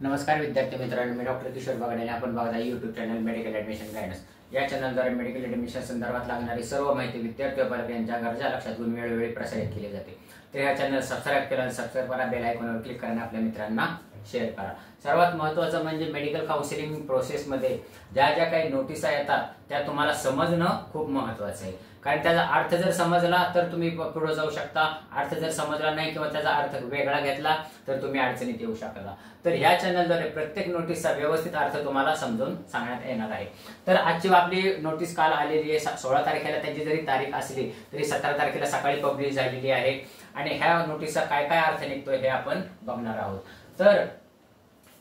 नमस्कार विद्यार्थी मित्रांनो, मी डॉक्टर किशोर बगाडे आणि आपण बघत आहे YouTube channel medical admission guidance. या चॅनलद्वारे मेडिकल ॲडमिशन संदर्भात लागणारी सर्व माहिती विद्यार्थी व पालक यांच्या गरजा लक्षात घेऊन वेळोवेळी प्रसारित केली जाते। तर या चॅनल सबस्क्राइब करा, सबस्क्राइब करा, बेल आयकॉनवर क्लिक करा आणि आपल्या मित्रांना शेअर करा। सर्वात महत्त्वाचं म्हणजे मेडिकल काउन्सिलिंग प्रोसेस मध्ये ज्या ज्या काही नोटिसा येतात त्या तुम्हाला समजणं खूप महत्त्वाचं आहे। कारण त्याचा अर्थ जर समजला तर तुम्ही पुढे जाऊ शकता, अर्थ जर समजला नाही किंवा त्याचा अर्थ वेगळा घेतला तर तुम्ही अडचणीत येऊ शकता। तर ह्या चॅनलद्वारे प्रत्येक नोटीसचा व्यवस्थित अर्थ तुम्हाला समजून सांगण्यात येणार आहे। तर आजची आपली नोटीस काल आलेली आहे 16 तारखेला, त्याची जरी तारीख असली तरी 17 तारखेला सकाळी पब्लिश झालेली आहे आणि ह्या नोटीसचा काय काय अर्थ निघतोय हे आपण बघणार आहोत। तर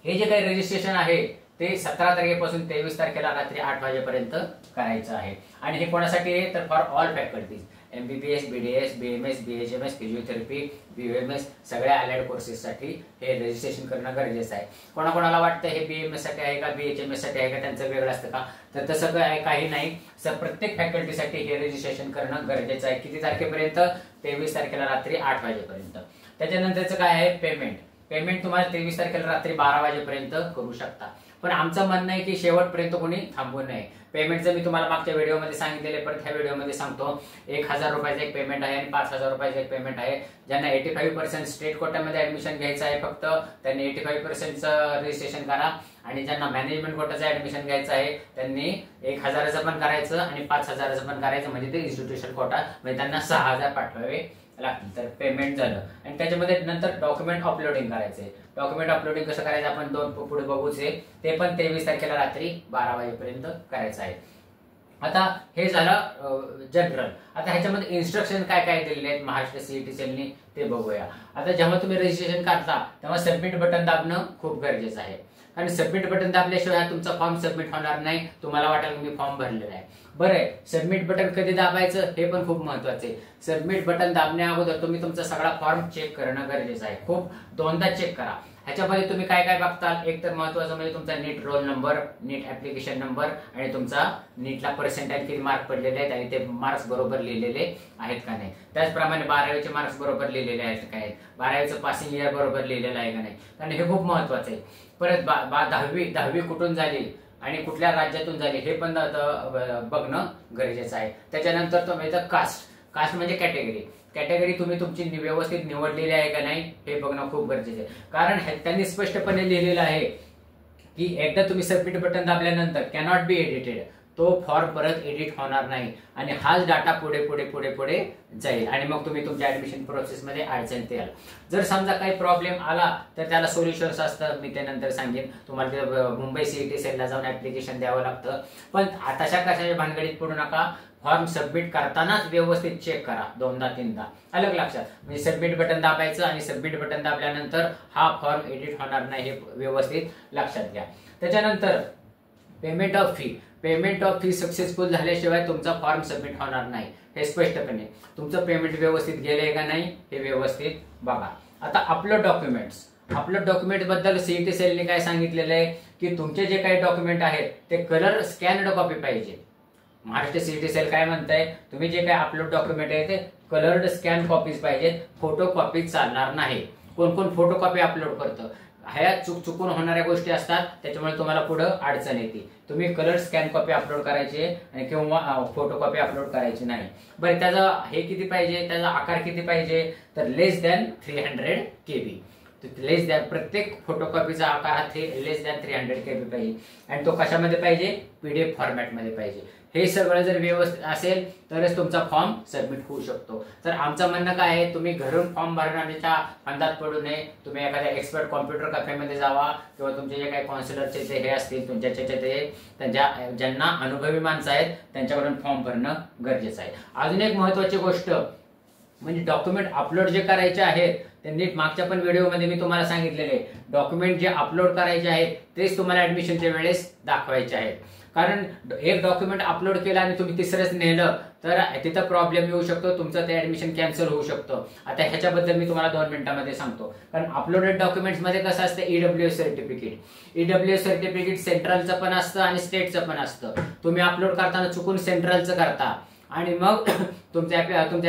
हे जे काही रजिस्ट्रेशन आहे ते 17 तारखेपासून 23 तारखेला रात्री 8 वाजेपर्यंत करायचं आहे आणि हे कोणासाठी आहे तर for all faculties MBBS, BDS, BMS, BHMS, physiotherapy, BMS सगळ्या अलाइड कोर्सेससाठी हे रजिस्ट्रेशन करणं गरजेचं आहे। कोणाकोणाला वाटतं हे BMS साठी आहे का BHMS साठी आहे का, त्यांचं वेगळं असतं का, तर तसं काही नाही। प्रत्येक फॅकल्टीसाठी हे रजिस्ट्रेशन करणं गरजेचं आहे। किती तारखेपर्यंत? 23 तारखेला रात्री 8 वाजेपर्यंत। त्याच्यानंतरचं काय आहे पेमेंट तुम्हाला 23 तारखेला रात्री 12 वाजेपर्यंत करू शकता। पण आमचं म्हणणं आहे की शेवटपर्यंत कोणी थांबू नये। पेमेंटचं मी तुम्हाला मागच्या व्हिडिओमध्ये सांगितलेले, परत ह्या व्हिडिओमध्ये सांगतो। 1000 रुपयाचं एक पेमेंट आहे आणि 5000 रुपयाचं एक पेमेंट आहे। ज्यांना 85% स्टेट कोट्यामध्ये ऍडमिशन घ्यायचं आहे फक्त त्यांनी 85%चं रजिस्ट्रेशन करा आणि ज्यांना मॅनेजमेंट कोट्याचं ऍडमिशन घ्यायचं आहे त्यांनी 1000चं पण करायचं आणि 5000चं पण करायचं, म्हणजे ते इन्स्टिट्यूशन कोटा, म्हणजे त्यांना 6000 पाठवावे लागतील। तर पेमेंट झालं आणि त्याच्यामध्ये नंतर डॉक्युमेंट अपलोडिंग करायचंय। डॉक्युमेंट अपलोडिंग कसं करायचं आपण दोन पुढे बघूच आहे, ते पण 23 तारखेला रात्री 12 वाजेपर्यंत करायचं आहे। आता हे झालं जनरल। आता ह्याच्यामध्ये इन्स्ट्रक्शन काय काय दिलेले आहेत महाराष्ट्र CET सेलनी ते बघूया। आता जेव्हा तुम्ही रजिस्ट्रेशन करता तेव्हा सबमिट बटन दाबणं खूप गरजेचं आहे, कारण सबमिट बटन दाबल्याशिवाय तुमचा फॉर्म सबमिट होणार नाही। तुम्हाला वाटेल मी फॉर्म भरलेला आहे, बरं आहे। सबमिट बटन कधी दाबायचं हे पण खूप महत्त्वाचं आहे। सबमिट बटन दाबण्या अगोदर तुम्ही तुमचा सगळा फॉर्म चेक करणं गरजेचं आहे, खूप दोनदा चेक करा। ह्याच्यामध्ये तुम्ही काय काय बघताल, एक तर महत्त्वाचं म्हणजे तुमचा नीट रोल नंबर, नीट ऍप्लिकेशन नंबर आणि तुमचा नीटला पर्सेंटाइल किती मार्क पडलेले आहेत आणि ते मार्क्स बरोबर लिहिलेले आहेत का नाही। त्याचप्रमाणे 12वीचे मार्क्स बरोबर लिहिलेले आहेत का नाही, 12वीचं पासिंग इयर बरोबर लिहिलेलं आहे का नाही, कारण हे खूप महत्त्वाचं आहे। परत 10वी कुठून झाली आणि कुठल्या राज्यातून झाली हे पण बघणं गरजेचं आहे। त्याच्यानंतर तुम्ही कास्ट म्हणजे कॅटेगरी तुम्ही तुमची व्यवस्थित निवडलेली आहे का नाही हे बघणं खूप गरजेचं आहे। कारण त्यांनी स्पष्टपणे लिहिलेलं आहे की एकदा तुम्ही सबमिट बटन दाबल्यानंतर कॅनॉट बी एडिटेड, तो फॉर्म परत एडिट होणार नाही आणि हाच डाटा पुढे पुढे पुढे पुढे जाईल आणि मग तुम्ही तुमच्या ऍडमिशन प्रोसेसमध्ये अडचणीत याल। जर समजा काही प्रॉब्लेम आला तर त्याला सोल्युशन्स असतं, मी त्यानंतर सांगेन। तुम्हाला मुंबई CET सेलला जाऊन ऍप्लिकेशन द्यावं लागतं, पण तशा कशाच्या भानगडीत पडू नका। फॉर्म सबमिट करतानाच व्यवस्थित चेक करा, दोनदा तीनदा अलग लक्षात, म्हणजे सबमिट बटन दाबायचं आणि सबमिट बटन दाबल्यानंतर हा फॉर्म एडिट होणार नाही हे व्यवस्थित लक्षात घ्या। त्याच्यानंतर पेमेंट ऑफ फी सक्सेसफुल झाल्याशिवाय तुमचा फॉर्म सबमिट होणार नाही, हे स्पष्टपणे तुमचं पेमेंट व्यवस्थित गेलंय का नाही हे व्यवस्थित बघा। आता अपलोड डॉक्युमेंट बद्दल CET सेलने काय सांगितलेलं आहे की तुमचे जे काही डॉक्युमेंट आहेत ते कलर स्कॅनड कॉपी पाहिजे। महाराष्ट्र CET सेल काय म्हणताय, तुम्ही जे काही अपलोड डॉक्युमेंट आहे ते कलर्ड स्कॅन कॉपीज पाहिजेत, फोटो कॉपी चालणार नाही। कोण कोण फोटो कॉपी अपलोड करतं, ह्या चुकून होणाऱ्या गोष्टी असतात, त्याच्यामुळे तुम्हाला पुढे अडचण येते। तुम्ही कलर स्कॅन कॉपी अपलोड करायची आणि किंवा फोटो कॉपी अपलोड करायची नाही। बरं, त्याचा हे किती पाहिजे, त्याचा आकार किती पाहिजे तर लेस दॅन 300 KB। लेस दॅन प्रत्येक फोटोकॉपीचा आकार हा लेस दॅन 300 KB पाहिजे आणि तो कशामध्ये पाहिजे, PDF फॉर्मॅटमध्ये पाहिजे। हे सगळं जर व्यवस्थित असेल तरच तुमचा फॉर्म सबमिट होऊ शकतो। तर आमचं म्हणणं काय आहे, तुम्ही घरून फॉर्म भरण्याच्या फंदात पडू नये। तुम्ही एखाद्या एक्सपर्ट कॉम्प्युटर कॅफेमध्ये जावा किंवा तुमचे जे काही काउन्सिलरचे ते हे असतील त्यांच्या ज्यांना अनुभवी माणसं आहेत त्यांच्याकडून फॉर्म भरणं गरजेचं आहे। अजून एक महत्त्वाची गोष्ट म्हणजे डॉक्युमेंट अपलोड जे करायचे आहेत ते नीट मागच्या पण व्हिडिओमध्ये मी तुम्हाला सांगितलेले, डॉक्युमेंट जे अपलोड करायचे आहेत तेच तुम्हाला ऍडमिशनच्या वेळेस दाखवायचे आहेत। कारण एक डॉक्युमेंट अपलोड केलं आणि तुम्ही तिसरंच नेलं तर तिथं प्रॉब्लेम येऊ शकतो, तुमचं ते ऍडमिशन कॅन्सल होऊ शकतं। आता ह्याच्याबद्दल मी तुम्हाला 2 मिनिटांमध्ये सांगतो। कारण अपलोडेड डॉक्युमेंट्स मध्ये कसं असतं, EWS सर्टिफिकेट सेंट्रलचं पण असतं आणि स्टेटचं पण असतं। तुम्ही अपलोड करताना चुकून सेंट्रलचं करता आणि मग तुमच्या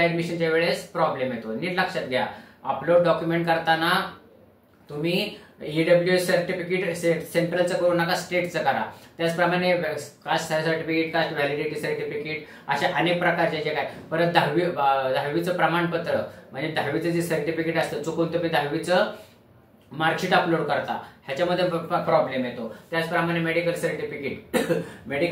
ऍडमिशनच्या वेळेस प्रॉब्लेम येतो, नीट लक्षात घ्या। अपलोड डॉक्युमेंट करताना तुम्ही EWS सर्टिफिकेट सेंट्रलचं करू नका, स्टेटचं करा. त्याचप्रमाणे caste certificate, caste validity certificate, अशा अनेक प्रकारचे जे काय. परत 10वीचं प्रमाणपत्र म्हणजे 10वीचं जे सर्टिफिकेट असतं, चुकून तुम्ही 10वीचं मार्कशीट अपलोड करता, ह्याच्यामध्ये प्रॉब्लेम येतो. त्याचप्रमाणे मेडिकल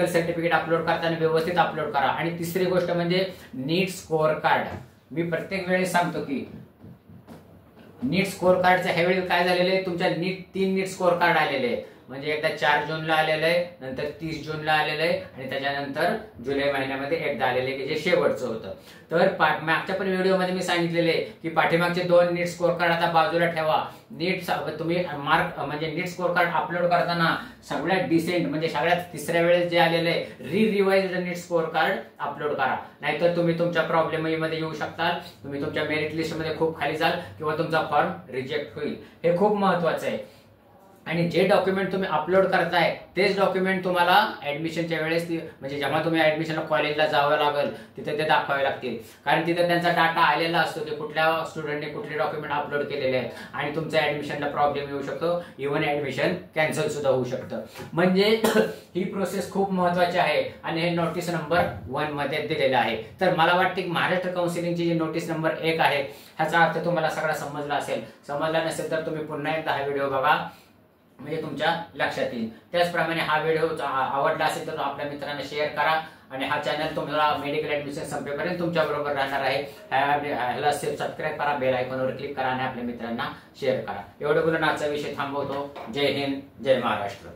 सर्टिफिकेट अपलोड करताना व्यवस्थित अपलोड करा. आणि तिसरी गोष्ट म्हणजे नीट स्कोअर कार्ड. मी प्रत्येक वेळेस सांगतो की नीट स्कोअर कार्डचं ह्यावेळी काय झालेलं आहे, तुमच्या 3 नीट स्कोअर कार्ड आलेले आहेत. म्हणजे एकदा 4 जूनला आलेलं आहे, नंतर 30 जूनला आलेलं आहे आणि त्याच्यानंतर जुलै महिन्यामध्ये एकदा आलेलं आहे, की जे शेवटचं होतं. तर मागच्या पण व्हिडिओमध्ये मी सांगितलेले आहे की पाठीमागचे 2 नीट स्कोअर कार्ड आता बाजूला ठेवा. तुम्ही मार्क म्हणजे नीट स्कोअर कार्ड अपलोड करताना सगळ्यात डिसेंट म्हणजे सगळ्यात तिसऱ्या वेळेस जे आलेलं आहे रिवाइज्ड नीट स्कोअर कार्ड अपलोड करा. नाहीतर तुम्ही तुमच्या प्रॉब्लेममध्ये येऊ शकताल, तुम्ही तुमच्या मेरिट लिस्टमध्ये खूप खाली जाल किंवा तुमचा फॉर्म रिजेक्ट होईल. हे खूप महत्वाचं आहे. आणि जे डॉक्युमेंट तुम्ही अपलोड करताय तेच डॉक्युमेंट तुम्हाला ऍडमिशनच्या वेळेस म्हणजे जेव्हा तुम्ही ऍडमिशनला कॉलेजला जावं लागेल तिथे ते दाखवावे लागतील. कारण तिथे त्यांचा डाटा आलेला असतो की कुठल्या स्टुडंटने कुठले डॉक्युमेंट अपलोड केलेले आहेत आणि तुमच्या ऍडमिशनला प्रॉब्लेम येऊ शकतो, इव्हन ऍडमिशन कॅन्सल सुद्धा होऊ शकतं. म्हणजे ही प्रोसेस खूप महत्वाची आहे आणि हे नोटीस नंबर 1 मध्ये दिलेलं आहे. तर मला वाटते की महाराष्ट्र काउन्सिलिंगची जी नोटीस नंबर 1 आहे ह्याचा अर्थ तुम्हाला सगळा समजला असेल. समजला नसेल तर तुम्ही पुन्हा एकदा हा व्हिडिओ बघा, म्हणजे तुमच्या लक्षात येईल. त्याचप्रमाणे हा व्हिडिओ आवडला असेल तर आपल्या मित्रांना शेअर करा आणि हा चॅनल तुम्हाला मेडिकल ऍडमिशन संपेपर्यंत तुमच्या बरोबर राहणार आहे. ह्याला सबस्क्राईब करा, बेल आयकॉनवर क्लिक करा आणि आपल्या मित्रांना शेअर करा. एवढं बोलून आजचा विषय थांबवतो. जय हिंद, जय महाराष्ट्र.